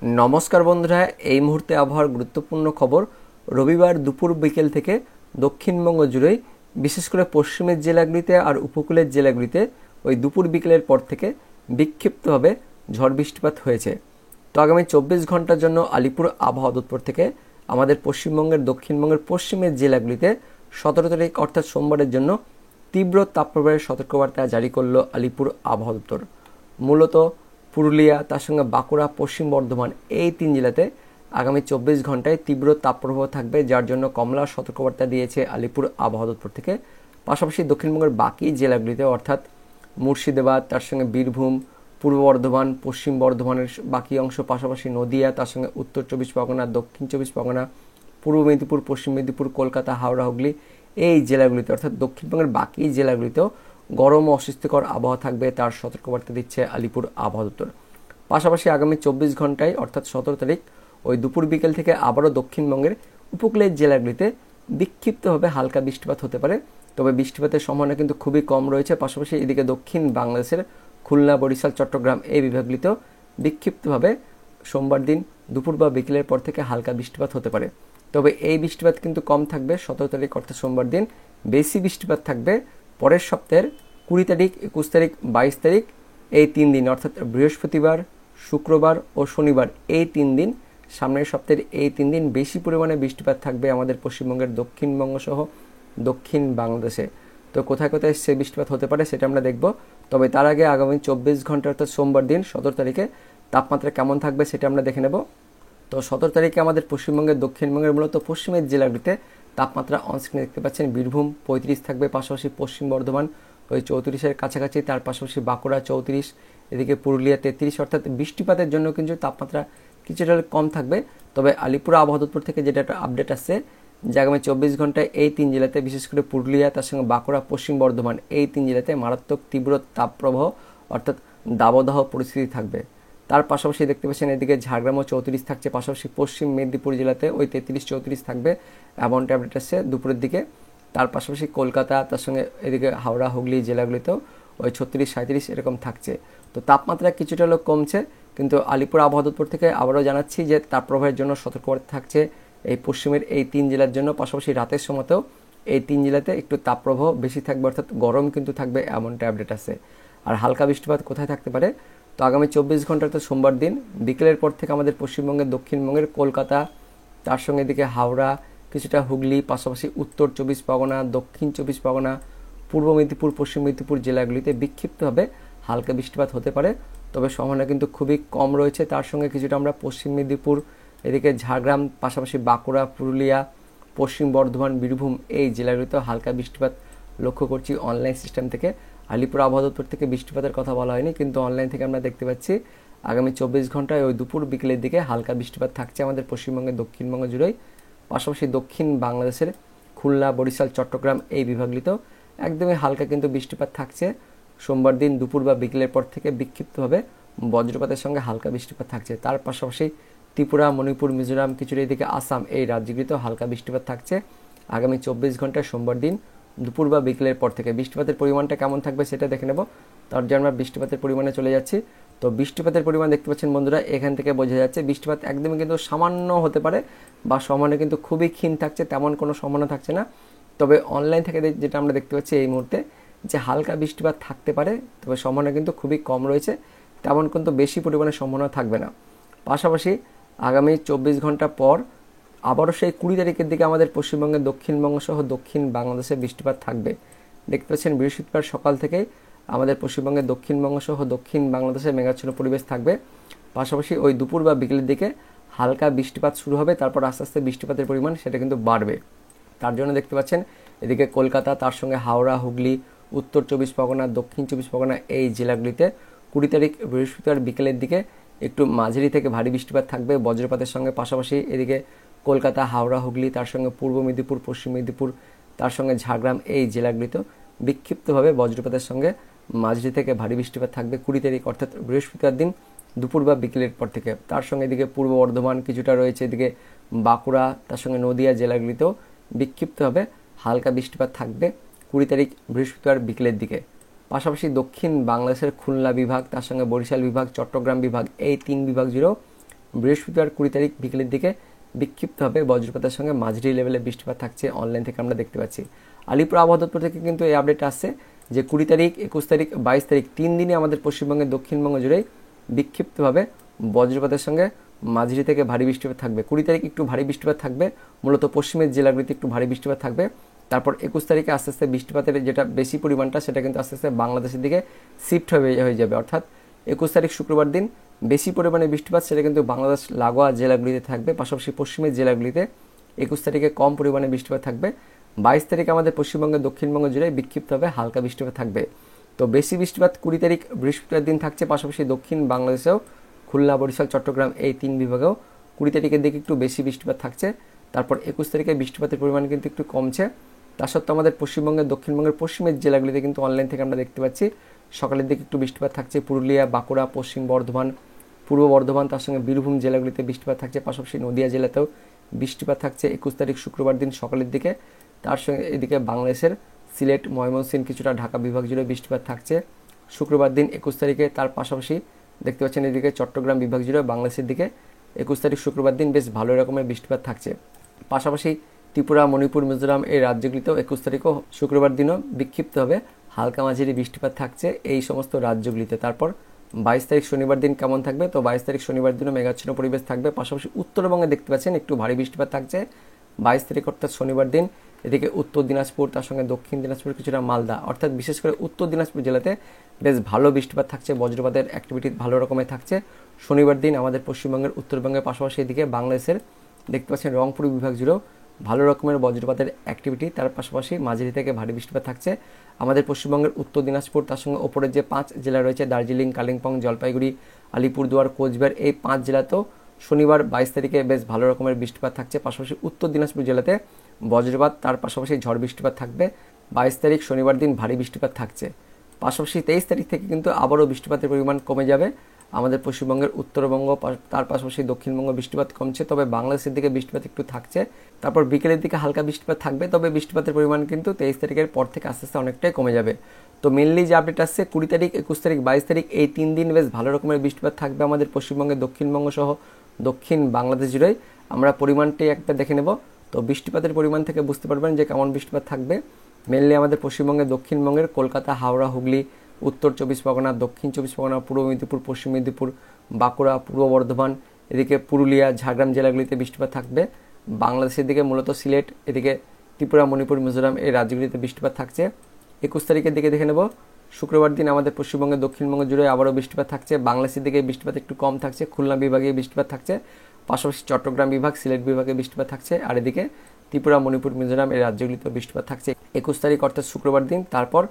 নমস্কার বন্ধুরা, এই মুহূর্তে আবহাওয়ার গুরুত্বপূর্ণ খবর। রবিবার দুপুর বিকেল থেকে দক্ষিণবঙ্গ জুড়েই বিশেষ করে পশ্চিমের জেলাগুলিতে আর উপকূলের জেলাগুলিতে ওই দুপুর বিকেলের পর থেকে বিক্ষিপ্তভাবে ঝড় বৃষ্টিপাত হয়েছে। তো আগামী 24 ঘন্টার জন্য আলিপুর আবহাওয়া দপ্তর থেকে আমাদের পশ্চিমবঙ্গের দক্ষিণবঙ্গের পশ্চিমের জেলাগুলিতে 17 তারিখ অর্থাৎ সোমবারের জন্য তীব্র তাপপ্রবাহের সতর্কবার্তা জারি করলো আলিপুর আবহাওয়া দপ্তর। মূলত পুরুলিয়া, তার সঙ্গে বাঁকুড়া, পশ্চিম বর্ধমান এই 3 জেলাতে আগামী 24 ঘন্টায় তীব্র তাপপ্রবাহ থাকবে, যার জন্য কমলা সতর্কবার্তা দিয়েছে আলিপুর আবহাওয়া দপ্তর থেকে। পাশাপাশি দক্ষিণবঙ্গের বাকি জেলাগুলিতে অর্থাৎ মুর্শিদাবাদ, তার সঙ্গে বীরভূম, পূর্ব বর্ধমান, পশ্চিম বর্ধমানের বাকি অংশ, পাশাপাশি নদিয়া, তার সঙ্গে উত্তর 24 পরগনা, দক্ষিণ 24 পরগনা, পূর্ব মেদিনীপুর, পশ্চিম মেদিনীপুর, কলকাতা, হাওড়া, হুগলি এই জেলাগুলিতে অর্থাৎ দক্ষিণবঙ্গের বাকি জেলাগুলিতেও গরম ও অস্বস্তিকর আবহাওয়া থাকবে, তার সতর্কবার্তা দিচ্ছে আলিপুর আবহাওয়া দপ্তর। পাশাপাশি আগামী 24 ঘন্টায় অর্থাৎ 17 তারিখ ওই দুপুর বিকেল থেকে আবারও দক্ষিণবঙ্গের উপকূলের জেলাগুলিতে বিক্ষিপ্তভাবে হালকা বৃষ্টিপাত হতে পারে, তবে বৃষ্টিপাতের সম্ভাবনা কিন্তু খুবই কম রয়েছে। পাশাপাশি এদিকে দক্ষিণ বাংলাদেশের খুলনা, বরিশাল, চট্টগ্রাম এই বিভাগগুলিতেও বিক্ষিপ্তভাবে সোমবার দিন দুপুর বা বিকেলের পর থেকে হালকা বৃষ্টিপাত হতে পারে। তবে এই বৃষ্টিপাত কিন্তু কম থাকবে 17 তারিখ অর্থাৎ সোমবার দিন। বেশি বৃষ্টিপাত থাকবে পরের সপ্তাহের 20 তারিখ, 21 তারিখ, 22 তারিখ এই 3 দিন অর্থাৎ বৃহস্পতিবার, শুক্রবার ও শনিবার এই 3 দিন, সামনের সপ্তাহের এই 3 দিন বেশি পরিমাণে বৃষ্টিপাত থাকবে আমাদের পশ্চিমবঙ্গের দক্ষিণবঙ্গ সহ দক্ষিণ বাংলাদেশে। তো কোথায় কোথায় সে বৃষ্টিপাত হতে পারে সেটা আমরা দেখব। তবে তার আগে আগামী 24 ঘন্টা অর্থাৎ সোমবার দিন 17 তারিখে তাপমাত্রা কেমন থাকবে সেটা আমরা দেখে নেব। তো 17 তারিখে আমাদের পশ্চিমবঙ্গের দক্ষিণবঙ্গের মূলত পশ্চিমের জেলাগুলিতে তাপমাত্রা অনস্ক্রিনে দেখতে পাচ্ছেন বীরভূম 35 থাকবে, পাশাপাশি পশ্চিম বর্ধমান ওই 34-এর কাছাকাছি, তার পাশাপাশি বাঁকুড়া 34, এদিকে পুরুলিয়া 33, অর্থাৎ বৃষ্টিপাতের জন্য কিন্তু তাপমাত্রা কিছুটা কম থাকবে। তবে আলিপুর আবহাওয়া দপ্তর থেকে যেটা একটা আপডেট আসছে যে আগামী 24 ঘন্টায় এই 3 জেলাতে বিশেষ করে পুরুলিয়া, তার সঙ্গে বাঁকুড়া, পশ্চিম বর্ধমান এই 3 জেলাতে মারাত্মক তীব্র তাপপ্রবাহ অর্থাৎ দাবদাহ পরিস্থিতি থাকবে। তার পাশাপাশি দেখতে পাচ্ছেন এদিকে ঝাড়গ্রামও 34 থাকছে, পাশাপাশি পশ্চিম মেদিনীপুর জেলাতে ওই 33-34 থাকবে এমনটা আপডেট আসছে দুপুরের দিকে। তার পাশাপাশি কলকাতা, তার সঙ্গে এদিকে হাওড়া, হুগলি জেলাগুলিতেও ওই 36-37 এরকম থাকছে। তো তাপমাত্রা কিছুটা হলেও কমছে, কিন্তু আলিপুর আবহাওয়া দপ্তর থেকে আবারও জানাচ্ছি যে তাপপ্রবাহের জন্য সতর্কবার্তা থাকছে এই পশ্চিমের এই 3 জেলার জন্য। পাশাপাশি রাতের সময়তেও এই 3 জেলাতে একটু তাপপ্রবাহ বেশি থাকবে, অর্থাৎ গরম কিন্তু থাকবে এমনটা আপডেট আছে। আর হালকা বৃষ্টিপাত কোথায় থাকতে পারে, তো আগামী 24 ঘন্টাতে সোমবার দিন বিকেলের পর থেকে আমাদের পশ্চিমবঙ্গের দক্ষিণবঙ্গের কলকাতা, তার সঙ্গে এদিকে হাওড়া, কিছুটা হুগলি, পাশাপাশি উত্তর 24 পরগনা, দক্ষিণ 24 পরগনা, পূর্ব মেদিনীপুর, পশ্চিম মেদিনীপুর জেলাগুলিতে বিক্ষিপ্তভাবে হালকা বৃষ্টিপাত হতে পারে, তবে সম্ভাবনা কিন্তু খুবই কম রয়েছে। তার সঙ্গে কিছুটা আমরা পশ্চিম মেদিনীপুর, এদিকে ঝাড়গ্রাম, পাশাপাশি বাঁকুড়া, পুরুলিয়া, পশ্চিম বর্ধমান, বীরভূম এই জেলাগুলিতেও হালকা বৃষ্টিপাত লক্ষ্য করছি অনলাইন সিস্টেম থেকে। আলিপুর আবহাওয়া দপ্তর থেকে বৃষ্টিপাতের কথা বলা হয়নি, কিন্তু অনলাইন থেকে আমরা দেখতে পাচ্ছি আগামী 24 ঘন্টায় ওই দুপুর বিকেলের দিকে হালকা বৃষ্টিপাত থাকছে আমাদের পশ্চিমবঙ্গের দক্ষিণবঙ্গ জুড়েই। পাশাপাশি দক্ষিণ বাংলাদেশের খুলনা, বরিশাল, চট্টগ্রাম এই বিভাগগুলিতেও একদমই হালকা কিন্তু বৃষ্টিপাত থাকছে সোমবার দিন দুপুর বা বিকেলের পর থেকে। বিক্ষিপ্তভাবে বজ্রপাতের সঙ্গে হালকা বৃষ্টিপাত থাকছে। তার পাশাপাশি ত্রিপুরা, মণিপুর, মিজোরাম, কিছুটা এদিকে আসাম এই রাজ্যগুলিতেও হালকা বৃষ্টিপাত থাকছে আগামী 24 ঘন্টায় সোমবার দিন দুপুর বা বিকেলের পর থেকে। বৃষ্টিপাতের পরিমাণটা কেমন থাকবে সেটা দেখে নেব। তার জন্য আমরা বৃষ্টিপাতের পরিমাণে চলে যাচ্ছি। তো বৃষ্টিপাতের পরিমাণ দেখতে পাচ্ছেন বন্ধুরা, এখান থেকে বোঝা যাচ্ছে বৃষ্টিপাত একদমই কিন্তু সামান্য হতে পারে বা সম্ভাবনা কিন্তু খুবই ক্ষীণ থাকছে, তেমন কোনো সম্ভাবনা থাকছে না। তবে অনলাইন থেকে যেটা আমরা দেখতে পাচ্ছি এই মুহূর্তে যে হালকা বৃষ্টিপাত থাকতে পারে, তবে সম্ভাবনা কিন্তু খুবই কম রয়েছে, তেমন কিন্তু বেশি পরিমাণে সম্ভাবনা থাকবে না। পাশাপাশি আগামী 24 ঘন্টা পর আবারও সেই 20 তারিখের দিকে আমাদের পশ্চিমবঙ্গের দক্ষিণবঙ্গ সহ দক্ষিণ বাংলাদেশে বৃষ্টিপাত থাকবে। দেখতে পাচ্ছেন বৃহস্পতিবার সকাল থেকেই আমাদের পশ্চিমবঙ্গের দক্ষিণবঙ্গ সহ দক্ষিণ বাংলাদেশে মেঘাচ্ছন্ন পরিবেশ থাকবে। পাশাপাশি ওই দুপুর বা বিকেলের দিকে হালকা বৃষ্টিপাত শুরু হবে, তারপর আস্তে আস্তে বৃষ্টিপাতের পরিমাণ সেটা কিন্তু বাড়বে। তার জন্য দেখতে পাচ্ছেন এদিকে কলকাতা, তার সঙ্গে হাওড়া, হুগলি, উত্তর 24 পরগনা, দক্ষিণ 24 পরগনা এই জেলাগুলিতে 20 তারিখ বৃহস্পতিবার বিকেলের দিকে একটু মাঝারি থেকে ভারী বৃষ্টিপাত থাকবে বজ্রপাতের সঙ্গে। পাশাপাশি এদিকে কলকাতা, হাওড়া, হুগলি, তার সঙ্গে পূর্ব মেদিনীপুর, পশ্চিম মেদিনীপুর, তার সঙ্গে ঝাড়গ্রাম এই জেলাগুলিতেও বিক্ষিপ্তভাবে বজ্রপাতের সঙ্গে মাঝারি থেকে ভারী বৃষ্টিপাত থাকবে 20 তারিখ অর্থাৎ বৃহস্পতিবার দিন দুপুর বা বিকেলের পর থেকে। তার সঙ্গে এদিকে পূর্ব বর্ধমান কিছুটা রয়েছে, এদিকে বাঁকুড়া, তার সঙ্গে নদিয়া জেলাগুলিতেও বিক্ষিপ্তভাবে হালকা বৃষ্টিপাত থাকবে 20 তারিখ বৃহস্পতিবার বিকেলের দিকে। পাশাপাশি দক্ষিণ বাংলাদেশের খুলনা বিভাগ, তার সঙ্গে বরিশাল বিভাগ, চট্টগ্রাম বিভাগ এই 3 বিভাগ জুড়েও বৃহস্পতিবার 20 তারিখ বিকেলের দিকে বিক্ষিপ্তভাবে বজ্রপাতের সঙ্গে মাঝারি লেভেলে বৃষ্টিপাত থাকছে, অনলাইন থেকে আমরা দেখতে পাচ্ছি। আলিপুর আবহাওয়া দপ্তর থেকে কিন্তু এই আপডেট আসছে যে 20 তারিখ, 21 তারিখ, 22 তারিখ 3 দিনে আমাদের পশ্চিমবঙ্গের দক্ষিণবঙ্গ জুড়ে বিক্ষিপ্তভাবে বজ্রপাতের সঙ্গে মাঝারি থেকে ভারী বৃষ্টিপাত থাকবে। 20 তারিখ একটু ভারী বৃষ্টিপাত থাকবে, মূলত পশ্চিমের জেলাগুলিতে একটু ভারী বৃষ্টিপাত থাকবে। তারপর 21 তারিখে আস্তে আস্তে বৃষ্টিপাতের যেটা বেশি পরিমাণটা সেটা কিন্তু আস্তে আস্তে বাংলাদেশের দিকে শিফট হয়ে যাবে, অর্থাৎ 21 তারিখ শুক্রবার দিন বেশি পরিমাণে বৃষ্টিপাত সেটা কিন্তু বাংলাদেশ লাগোয়া জেলাগুলিতে থাকবে, পাশাপাশি পশ্চিমের জেলাগুলিতে 21 তারিখে কম পরিমাণে বৃষ্টিপাত থাকবে। 22 তারিখে আমাদের পশ্চিমবঙ্গের দক্ষিণবঙ্গ জুড়ে বিক্ষিপ্তভাবে হালকা বৃষ্টিপাত থাকবে। তো বেশি বৃষ্টিপাত 20 তারিখ বৃহস্পতিবার দিন থাকছে, পাশাপাশি দক্ষিণ বাংলাদেশেও খুলনা, বরিশাল, চট্টগ্রাম এই 3 বিভাগেও 20 তারিখের দিকে একটু বেশি বৃষ্টিপাত থাকছে। তারপর 21 তারিখে বৃষ্টিপাতের পরিমাণ কিন্তু একটু কমছে। তা সত্ত্বেও আমাদের পশ্চিমবঙ্গের দক্ষিণবঙ্গের পশ্চিমের জেলাগুলিতে কিন্তু অনলাইন থেকে আমরা দেখতে পাচ্ছি সকালের দিকে একটু বৃষ্টিপাত থাকছে। পুরুলিয়া, বাঁকুড়া, পশ্চিম বর্ধমান, পূর্ব বর্ধমান, তার সঙ্গে বীরভূম জেলাগুলিতে বৃষ্টিপাত থাকছে, পাশাপাশি নদিয়া জেলাতেও বৃষ্টিপাত থাকছে 21 তারিখ শুক্রবার দিন সকালের দিকে। তার সঙ্গে এদিকে বাংলাদেশের সিলেট, ময়মনসিংহ, কিছুটা ঢাকা বিভাগ জুড়ে বৃষ্টিপাত থাকছে শুক্রবার দিন 21 তারিখে। তার পাশাপাশি দেখতে পাচ্ছেন এদিকে চট্টগ্রাম বিভাগ জুড়ে বাংলাদেশের দিকে 21 তারিখ শুক্রবার দিন বেশ ভালো রকমের বৃষ্টিপাত থাকছে। পাশাপাশি ত্রিপুরা, মণিপুর, মিজোরাম এই রাজ্যগুলিতেও 21 তারিখও শুক্রবার দিনও বিক্ষিপ্তভাবে হালকা মাঝারি বৃষ্টিপাত থাকছে এই সমস্ত রাজ্যগুলিতে। তারপর 22 তারিখ শনিবার দিন কেমন থাকবে? তো 22 তারিখ শনিবার দিনও মেঘাচ্ছন্ন পরিবেশ থাকবে, পাশাপাশি উত্তরবঙ্গে দেখতে পাচ্ছেন একটু ভারী বৃষ্টিপাত থাকছে 22 তারিখ অর্থাৎ শনিবার দিন। এদিকে উত্তর দিনাজপুর, তার সঙ্গে দক্ষিণ দিনাজপুর, কিছুটা মালদা, অর্থাৎ বিশেষ করে উত্তর দিনাজপুর জেলাতে বেশ ভালো বৃষ্টিপাত থাকছে, বজ্রপাতের অ্যাক্টিভিটি ভালো রকমের থাকছে শনিবার দিন আমাদের পশ্চিমবঙ্গের উত্তরবঙ্গের। পাশাপাশি এদিকে বাংলাদেশের দেখতে পাচ্ছেন রংপুর বিভাগ জুড়েও ভালো রকমের বজ্রপাতের অ্যাক্টিভিটি, তার পাশাপাশি মাঝারি থেকে ভারী বৃষ্টিপাত থাকছে আমাদের পশ্চিমবঙ্গের উত্তর দিনাজপুর, তার সঙ্গে ওপরের যে 5 জেলা রয়েছে দার্জিলিং, কালিম্পং, জলপাইগুড়ি, আলিপুরদুয়ার, কোচবিহার এই 5 জেলাতেও শনিবার 22 তারিখে বেশ ভালো রকমের বৃষ্টিপাত থাকছে। পাশাপাশি উত্তর দিনাজপুর জেলাতে বজ্রপাত, তার পাশাপাশি ঝড় বৃষ্টিপাত থাকবে 22 তারিখ শনিবার দিন ভারী বৃষ্টিপাত থাকছে। পাশাপাশি 23 তারিখ থেকে কিন্তু আবারও বৃষ্টিপাতের পরিমাণ কমে যাবে আমাদের পশ্চিমবঙ্গের উত্তরবঙ্গ, তার পাশাপাশি দক্ষিণবঙ্গ বৃষ্টিপাত কমছে, তবে বাংলাদেশের দিকে বৃষ্টিপাত একটু থাকছে। তারপর বিকেলের দিকে হালকা বৃষ্টিপাত থাকবে, তবে বৃষ্টিপাতের পরিমাণ কিন্তু 23 তারিখের পর থেকে আস্তে আস্তে অনেকটাই কমে যাবে। তো মেনলি যে আপডেট আসছে 20 তারিখ, 21 তারিখ, 22 তারিখ এই 3 দিন বেশ ভালো রকমের বৃষ্টিপাত থাকবে আমাদের পশ্চিমবঙ্গের দক্ষিণবঙ্গ সহ দক্ষিণ বাংলাদেশ জুড়েই। আমরা পরিমাণটি একটা দেখে নেব। তো বৃষ্টিপাতের পরিমাণ থেকে বুঝতে পারবেন যে কেমন বৃষ্টিপাত থাকবে। মেনলি আমাদের পশ্চিমবঙ্গের দক্ষিণবঙ্গের কলকাতা, হাওড়া, হুগলি, উত্তর 24 পরগনা, দক্ষিণ 24 পরগনা, পূর্ব মেদিনীপুর, পশ্চিম মেদিনীপুর, বাঁকুড়া, পূর্ব বর্ধমান, এদিকে পুরুলিয়া, ঝাড়গ্রাম জেলাগুলিতে বৃষ্টিপাত থাকবে। বাংলাদেশের দিকে মূলত সিলেট, এদিকে ত্রিপুরা, মণিপুর, মিজোরাম এই রাজ্যগুলিতে বৃষ্টিপাত থাকছে। 21 তারিখের দিকে দেখে নেব, শুক্রবার দিন আমাদের পশ্চিমবঙ্গের দক্ষিণবঙ্গ জুড়ে আবারও বৃষ্টিপাত থাকছে। বাংলাদেশের দিকে বৃষ্টিপাত একটু কম থাকছে, খুলনা বিভাগে বৃষ্টিপাত থাকছে, পাশাপাশি চট্টগ্রাম বিভাগ, সিলেট বিভাগে বৃষ্টিপাত থাকছে, আর এদিকে ত্রিপুরা, মণিপুর, মিজোরাম এই রাজ্যগুলিতে বৃষ্টিপাত থাকছে 21 তারিখ অর্থাৎ শুক্রবার দিন। তারপর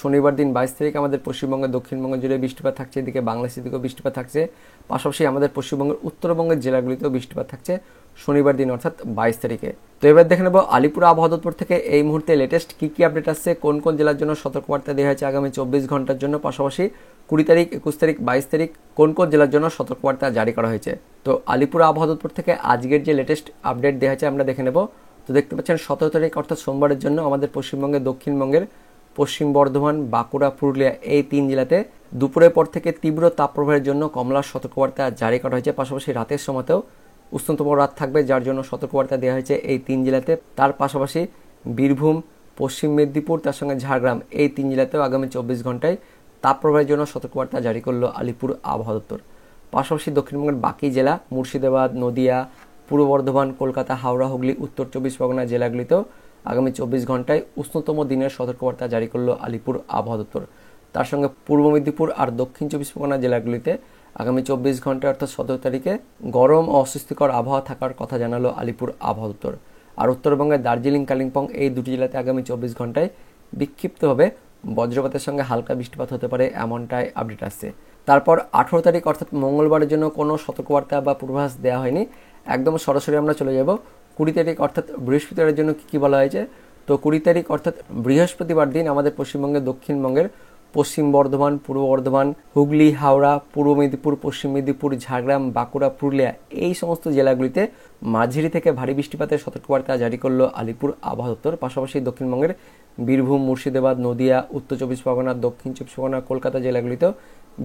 শনিবার দিন 22 তারিখ আমাদের পশ্চিমবঙ্গের দক্ষিণবঙ্গ জুড়ে বৃষ্টিপাত থাকছে, এদিকে বাংলাদেশের দিকেও বৃষ্টিপাত থাকছে, পাশাপাশি আমাদের পশ্চিমবঙ্গের উত্তরবঙ্গের জেলাগুলিতেও বৃষ্টিপাত থাকছে শনিবার দিন অর্থাৎ 22 তারিখে। তো এবার দেখে নেব আলিপুর আবহাওয়া দপ্তর থেকে এই মুহূর্তে লেটেস্ট কী কী আপডেট আসছে, কোন কোন জেলার জন্য সতর্কবার্তা দেওয়া হয়েছে আগামী 24 ঘন্টার জন্য, পাশাপাশি 20 তারিখ, 21 তারিখ, 22 তারিখ কোন কোন জেলার জন্য সতর্কবার্তা জারি করা হয়েছে। তো আলিপুর আবহাওয়া দপ্তর থেকে আজকের যে লেটেস্ট আপডেট দেওয়া হয়েছে আমরা দেখে নেব। তো দেখতে পাচ্ছেন 17 তারিখ অর্থাৎ সোমবারের জন্য আমাদের পশ্চিমবঙ্গের দক্ষিণবঙ্গের পশ্চিম বর্ধমান, বাঁকুড়া, পুরুলিয়া এই 3 জেলাতে দুপুরের পর থেকে তীব্র তাপপ্রবাহের জন্য কমলা সতর্কবার্তা জারি করা হয়েছে, পাশাপাশি রাতের সময়তেও উষ্ণতম রাত থাকবে যার জন্য সতর্কবার্তা দেওয়া হয়েছে এই 3 জেলাতে। তার পাশাপাশি বীরভূম, পশ্চিম মেদিনীপুর, তার সঙ্গে ঝাড়গ্রাম এই 3 জেলাতেও আগামী 24 ঘন্টায় তাপপ্রবাহের জন্য সতর্কবার্তা জারি করলো আলিপুর আবহাওয়া দপ্তর। পাশাপাশি দক্ষিণবঙ্গের বাকি জেলা মুর্শিদাবাদ, নদিয়া, পূর্ব বর্ধমান, কলকাতা, হাওড়া, হুগলি, উত্তর 24 পরগনা জেলাগুলিতেও আগামী 24 ঘন্টায় উষ্ণতম দিনের সতর্কবার্তা জারি করলো আলিপুর আবহাওয়া দপ্তর। তার সঙ্গে পূর্ব মেদিনীপুর আর দক্ষিণ 24 পরগনা জেলাগুলিতে আগামী 24 ঘন্টায় অর্থাৎ 17 তারিখে গরম ও অস্বস্তিকর আবহাওয়া থাকার কথা জানালো আলিপুর আবহাওয়া দপ্তর। আর উত্তরবঙ্গের দার্জিলিং, কালিম্পং এই দুটি জেলাতে আগামী 24 ঘন্টায় বিক্ষিপ্তভাবে বজ্রপাতের সঙ্গে হালকা বৃষ্টিপাত হতে পারে এমনটাই আপডেট আসছে। তারপর 18 তারিখ অর্থাৎ মঙ্গলবারের জন্য কোনো সতর্কবার্তা বা পূর্বাভাস দেওয়া হয়নি, একদম সরাসরি আমরা চলে যাব 20 তারিখ অর্থাৎ বৃহস্পতিবারের জন্য কী বলা হয়েছে। তো 20 তারিখ অর্থাৎ বৃহস্পতিবার দিন আমাদের পশ্চিমবঙ্গের দক্ষিণবঙ্গের পশ্চিম বর্ধমান, পূর্ব বর্ধমান, হুগলি, হাওড়া, পূর্ব মেদিনীপুর, পশ্চিম মেদিনীপুর, ঝাড়গ্রাম, বাঁকুড়া, পুরুলিয়া এই সমস্ত জেলাগুলিতে মাঝারি থেকে ভারী বৃষ্টিপাতের সতর্কবার্তা জারি করলো আলিপুর আবহাওয়া দপ্তর। পাশাপাশি দক্ষিণবঙ্গের বীরভূম, মুর্শিদাবাদ, নদিয়া, উত্তর 24 পরগনা, দক্ষিণ 24 পরগনা, কলকাতা জেলাগুলিতেও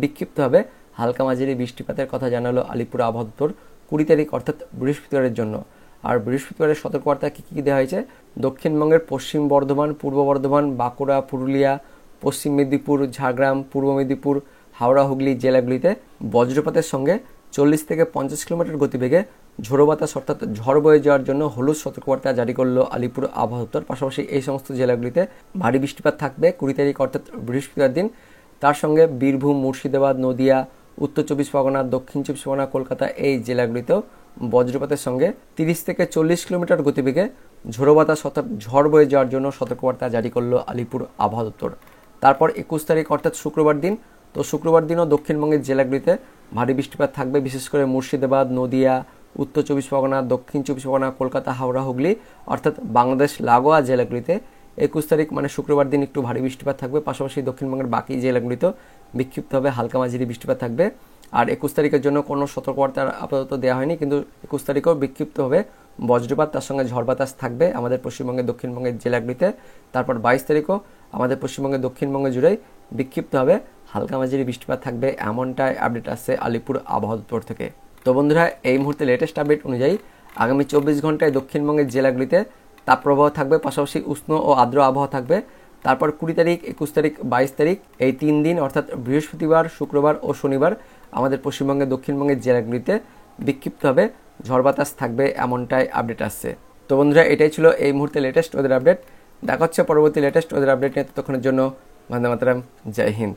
বিক্ষিপ্তভাবে হালকা মাঝারি বৃষ্টিপাতের কথা জানালো আলিপুর আবহাওয়া দপ্তর 20 তারিখ অর্থাৎ বৃহস্পতিবারের জন্য। আর বৃহস্পতিবারের সতর্কবার্তা কী কী দেওয়া হয়েছে? দক্ষিণবঙ্গের পশ্চিম বর্ধমান, পূর্ব বর্ধমান, বাঁকুড়া, পুরুলিয়া, পশ্চিম মেদিনীপুর, ঝাড়গ্রাম, পূর্ব মেদিনীপুর, হাওড়া, হুগলি জেলাগুলিতে বজ্রপাতের সঙ্গে 40 থেকে 50 কিলোমিটার গতিবেগে ঝোড়ো বাতাস অর্থাৎ ঝড় বয়ে যাওয়ার জন্য হলুদ সতর্কবার্তা জারি করলো আলিপুর আবহাওয়া দপ্তর। পাশাপাশি এই সমস্ত জেলাগুলিতে ভারী বৃষ্টিপাত থাকবে 20 তারিখ অর্থাৎ বৃহস্পতিবার দিন। তার সঙ্গে বীরভূম, মুর্শিদাবাদ, নদিয়া, উত্তর 24 পরগনা, দক্ষিণ 24 পরগনা, কলকাতা এই জেলাগুলিতেও বজ্রপাতের সঙ্গে 30 থেকে 40 কিলোমিটার গতিবেগে ঝোড়ো বাতাস অর্থাৎ ঝড় বয়ে যাওয়ার জন্য সতর্কবার্তা জারি করলো আলিপুর আবহাওয়া দপ্তর। তারপর 21 তারিখ অর্থাৎ শুক্রবার দিন, তো শুক্রবার দিনও দক্ষিণবঙ্গের জেলাগুলিতে ভারী বৃষ্টিপাত থাকবে, বিশেষ করে মুর্শিদাবাদ, নদিয়া, উত্তর 24 পরগনা, দক্ষিণ 24 পরগনা, কলকাতা, হাওড়া, হুগলি অর্থাৎ বাংলাদেশ লাগোয়া জেলাগুলিতে 21 তারিখ মানে শুক্রবার দিন একটু ভারী বৃষ্টিপাত থাকবে। পাশাপাশি দক্ষিণবঙ্গের বাকি জেলাগুলিতেও বিক্ষিপ্তভাবে হালকা মাঝারি বৃষ্টিপাত থাকবে। আর 21 তারিখের জন্য কোনো সতর্কবার্তা আপাতত দেওয়া হয়নি, কিন্তু 21 তারিখেও বিক্ষিপ্তভাবে বজ্রপাত তার সঙ্গে ঝড় বাতাস থাকবে আমাদের পশ্চিমবঙ্গের দক্ষিণবঙ্গের জেলাগুলিতে। তারপর 22 তারিখও আমাদের পশ্চিমবঙ্গের দক্ষিণবঙ্গ জুড়েই বিক্ষিপ্তভাবে হালকা মাঝারি বৃষ্টিপাত থাকবে, এমনটাই আপডেট আসছে আলিপুর আবহাওয়া দপ্তর থেকে। তো বন্ধুরা, এই মুহূর্তে লেটেস্ট আপডেট অনুযায়ী আগামী 24 ঘন্টায় দক্ষিণবঙ্গের জেলাগুলিতে তাপপ্রবাহ থাকবে, পাশাপাশি উষ্ণ ও আর্দ্র আবহাওয়া থাকবে। তারপর 20 তারিখ, 21 তারিখ, 22 তারিখ এই 3 দিন অর্থাৎ বৃহস্পতিবার, শুক্রবার ও শনিবার আমাদের পশ্চিমবঙ্গের দক্ষিণবঙ্গের জেলাগুলিতে বিক্ষিপ্তভাবে ঝড় বাতাস থাকবে, এমনটাই আপডেট আসছে। তো বন্ধুরা, এটাই ছিল এই মুহূর্তে লেটেস্ট ওয়েদার আপডেট। দেখা হচ্ছে পরবর্তী লেটেস্ট ওয়েদার আপডেট নিয়ে। ততক্ষণের জন্য বন্দে মাতরম, জয় হিন্দ।